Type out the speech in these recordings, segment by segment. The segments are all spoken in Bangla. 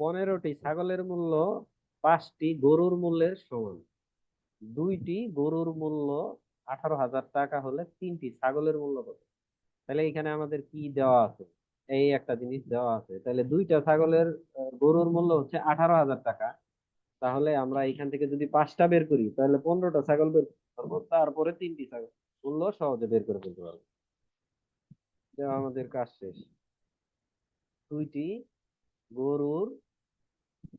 15টি ছাগলের মূল্য 5টি গরুর মূল্যের সমান। 2টি গরুর মূল্য 18,000 টাকা হলে 3টি ছাগলের মূল্য কত? তাহলে এখানে আমাদের কি দেওয়া আছে? এই একটা জিনিস দেওয়া আছে, তাহলে 2টা ছাগলের গরুর মূল্য হচ্ছে 18,000 টাকা। তাহলে আমরা এখান থেকে যদি 5টা বের করি তাহলে 15টা ছাগল বের করবো, তারপরে 3টি ছাগল মূল্য সহজে বের করে ফেলতে পারবো। দেওয়া আমাদের কাজ শেষ। 2টি গরুর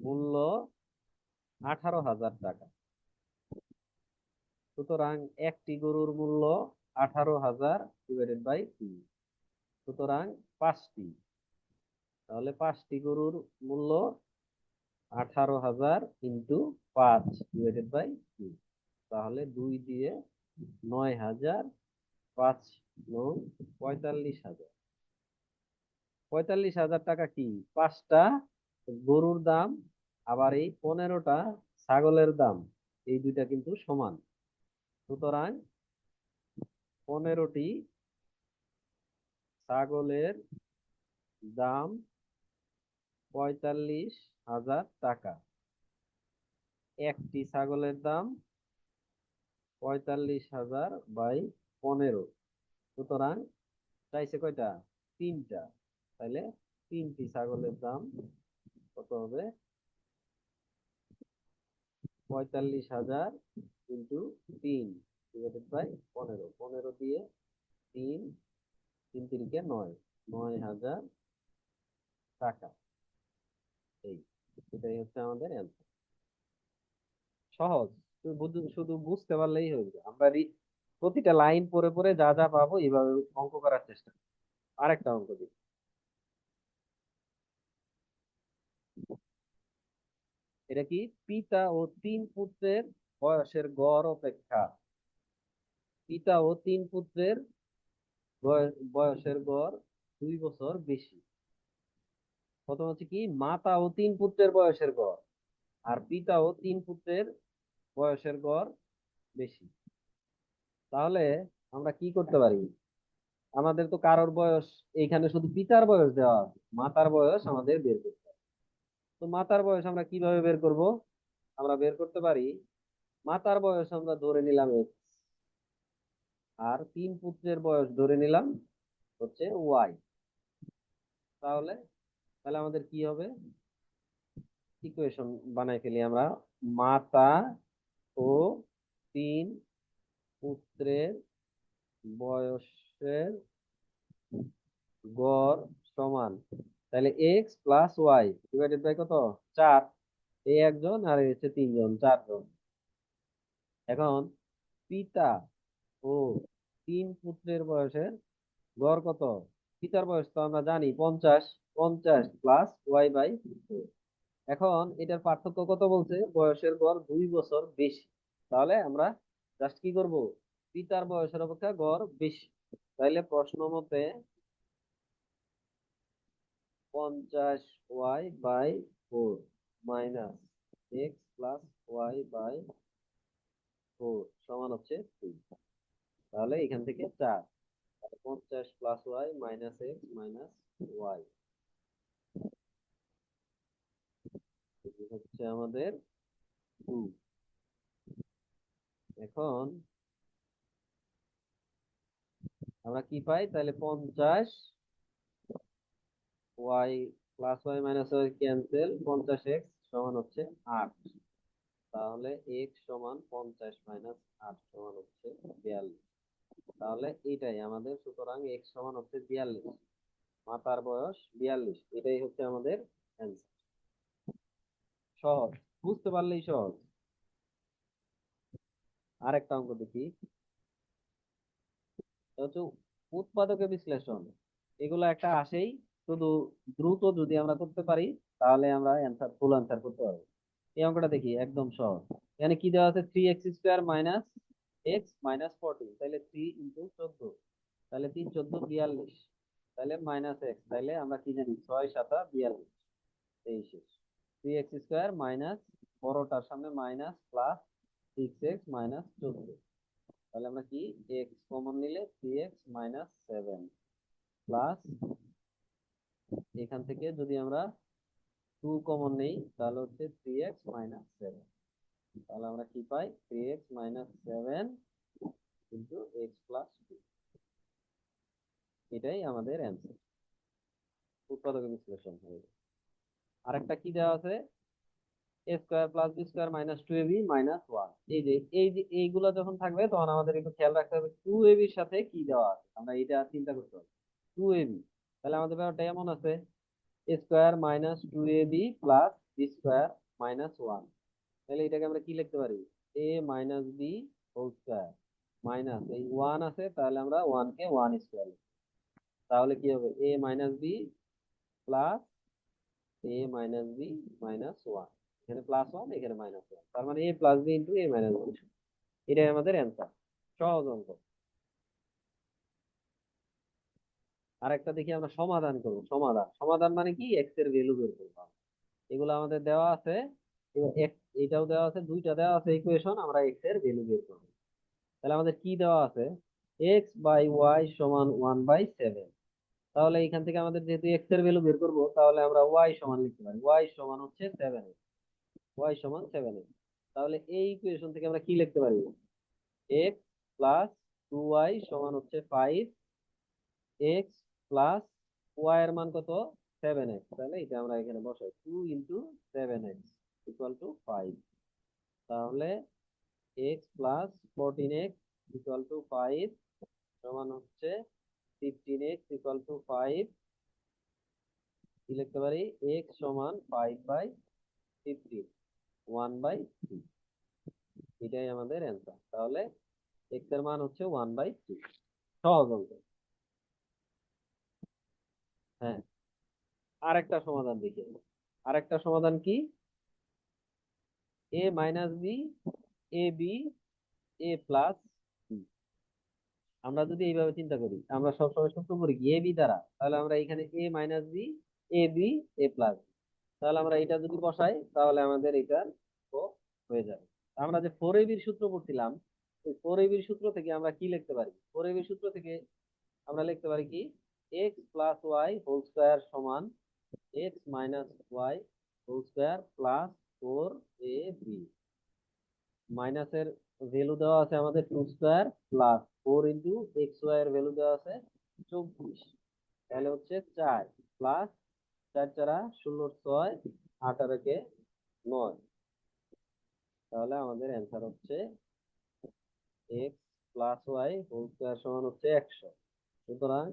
মূল্য 18,000 টাকা, সুতরাং একটি গরুর মূল্য 18,000 ডিভাইডেড বাই 2, সুতরাং 5টি। তাহলে 5টি গরুর মূল্য 18,000 ইন্টু 5 ডিভাইডেড বাই 2, তাহলে 2 দিয়ে 9,000, 5 9 45,000। 45,000 টাকা কি 5টা গরুর দাম, আবার এই 15টা ছাগলের দাম, এই দুইটা কিন্তু সমান। সুতরাং 15টি ছাগলের দাম 45,000 টাকা, একটি ছাগলের দাম 45,000 বাই 15, সুতরাং চাইছে কয়টা? 3টা। তাহলে 3টি ছাগলের দাম কত হবে? 45,000 ইন্টু 3 ডিভাইডেড বাই 15, 15 দিয়ে 3, 3 তিরিকে 9, 9,000 টাকা। এই এটাই হচ্ছে আমাদের অ্যান্সার। সহজ, শুধু বুঝতে পারলেই হয়ে যায়। আমরা প্রতিটা লাইন পড়ে পড়ে যা যা পাবো এইভাবে অঙ্ক করার চেষ্টা করি। আরেকটা অঙ্ক দিই। এটা কি? পিতা ও 3 পুত্রের বয়সের গড় অপেক্ষা, পিতা ও 3 পুত্রের বয়সের গড় 2 বছর বেশি। প্রথম হচ্ছে কি, মাতা ও 3 পুত্রের বয়সের গড়, আর পিতা ও 3 পুত্রের বয়সের গড় বেশি। তাহলে আমরা কি করতে পারি? আমাদের তো কারোর বয়স, এইখানে শুধু পিতার বয়স দেওয়া আছে, মাতার বয়স আমাদের বের করতে হবে। তো মাতার বয়স আমরা কিভাবে বের করব? আমরা বের করতে পারি, মাতার বয়স আমরা ধরে নিলাম x, আর 3 পুত্রের বয়স ধরে নিলাম হচ্ছে y। তাহলে তাহলে আমাদের কি হবে? ইকুয়েশন বানাই ফেলি আমরা। মাতা ও 3 পুত্রের বয়সের গড় সমান, তাহলে x plus y divided by কত? 4। এই একজন আর এই হচ্ছে 3জন, 4জন। এখন পিতা ও 3 পুত্রের বয়সের গড় কত? পিতার বয়স তো আমরা জানি 50, 50 প্লাস ওয়াই বাই 4। এখন এটার পার্থক্য কত বলছে? বয়সের গড় 2 বছর বেশি। তাহলে আমরা জাস্ট কি করব? পিতার বয়সের অপেক্ষা গড় বেশি। তাইলে প্রশ্ন মতে 50y/4 minus x plus y/4 সমান হচ্ছে 2। তাহলে এখান থেকে 4, 50 plus y minus x minus y হচ্ছে আমাদের 2। এখন আমরা কি পাই? তাহলে 50 y plus y minus y cancel, 50x সমান হচ্ছে 8। তাহলে x সমান 50 মাইনাস 8 সমান হচ্ছে 42। তাহলে এটাই আমাদের, সুতরাং x সমান হচ্ছে 42, মাতার বয়স 42, এটাই হচ্ছে আমাদের অ্যান্সার। সহজ, বুঝতে পারলেই সহজ। আরেকটা অঙ্ক দেখি। এটা হচ্ছে উৎপাদকে বিশ্লেষণ। এগুলো একটা আসেই, শুধু দ্রুত যদি আমরা করতে পারি তাহলে আমরা অ্যান্সার, ফুল অ্যান্সার করতে পারবো। এই অঙ্কটা দেখি, একদম সহজ। এখানে কি দেওয়া আছে? 3x² মাইনাস এক্স মাইনাস 14, তাহলে 3 ইন্টু 14, তাহলে 3 14 42, তাহলে মাইনাস এক্স, তাহলে আমরা কি জানি 6 7 42, এই শেষ। 3x² মাইনাস, বড়টার সামনে মাইনাস, প্লাস 6x মাইনাস 14, তাহলে আমরা কি এক্স কমন নিলে 3x মাইনাস 7 প্লাস, এখান থেকে যদি আমরা টু কমন নেই, তাহলে হচ্ছে 3x-7। তাহলে আমরা কি পাই? 3x-7 into x plus 2। এটাই আমাদের অ্যান্সার, উৎপাদক বিশ্লেষণ হয়ে গেল। আরেকটা কি দেওয়া আছে? A square plus b square minus 2ab minus 1। এই যে এইগুলো যখন থাকবে তখন আমাদের একটু খেয়াল রাখতে হবে 2ab এর সাথে কি দেওয়া আছে, আমরা এটা চিন্তা করতে হবে। 2ab, তাহলে আমাদের ব্যাপারটা এমন আছে, a square minus 2ab plus b square minus 1। তাহলে এটাকে আমরা কি লিখতে পারি? A minus b whole square minus এই 1 আছে, তাহলে আমরা 1 কে 1 স্কোয়ার। তাহলে কি হবে? এ মাইনাস বি প্লাস এ মাইনাস বি মাইনাস 1। এখানে প্লাস 1, এখানে মাইনাস 1, তার মানে এ প্লাস বি ইন্টু এ মাইনাস বি। এটাই আমাদের অ্যান্সার। সহজ অঙ্ক। আরেকটা দেখি আমরা সমাধান করব। সমাধান সমাধান মানে কি? এক্স এর ভ্যালু বের করব। এগুলো আমাদের দেওয়া আছে, এটাও দেওয়া আছে, দুইটা দেওয়া আছে ইকুয়েশন, আমরা এক্স এর ভ্যালু বের করব। তাহলে আমাদের কি দেওয়া আছে? এক্স বাই ওয়াই সমান 1/7। তাহলে এখান থেকে আমাদের যেহেতু এক্স এর ভ্যালু বের করব, তাহলে আমরা ওয়াই সমান লিখতে পারি, ওয়াই সমান হচ্ছে 7। ওয়াই সমান 7। তাহলে এই ইকুয়েশন থেকে আমরা কি লিখতে পারি? এক্স প্লাস 2y সমান হচ্ছে 5। এক্স প্লাস ওয়াই এর মান কত? 7x। তাহলে এটা আমরা এখানে বসাই, 2 × 7x ইকুয়াল টু 5। তাহলে x plus 14x equal to 5 সমান হচ্ছে 15x ইকুয়াল টু 5। কি লিখতে পারি? এক্স সমান 5/15, 1/3। এটাই আমাদের অ্যান্সার। তাহলে এক্স এর মান হচ্ছে 1/3। সহজ অঙ্ক। হ্যাঁ, আরেকটা সমাধান দেখি। আরেকটা সমাধান কি? এ minus B A B A plus B. আমরা যদি এইভাবে চিন্তা করি, আমরা সবসময় সূত্র করি কি? এ বি দ্বারা, তাহলে আমরা এখানে এ minus B A B A plus. তাহলে আমরা এটা যদি বসাই, তাহলে আমাদের এটা হয়ে যাবে। আমরা যে 4ab এর সূত্র পড়ছিলাম, ওই 4ab এর সূত্র থেকে আমরা কি লিখতে পারি? 4ab এর সূত্র থেকে আমরা লিখতে পারি কি? X plus y whole square সমান x minus y whole square plus 4ab। মাইনাসের ভ্যালু দেওয়া আছে আমাদের 2 স্কোয়ার প্লাস 4 × xy এর ভ্যালু দেওয়া আছে 24। তাহলে হচ্ছে 4 প্লাস 4 × 4 = 16, 18 × 9। তাহলে আমাদের অ্যান্সার হচ্ছে x plus y whole square সমান হচ্ছে 100। সুতরাং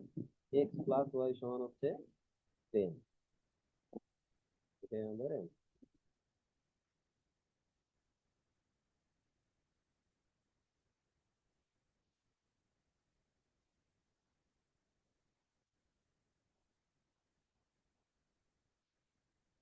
এক্স প্লাস ওয়াই সমান হচ্ছে 10। এটাই আমাদের অ্যান্সার।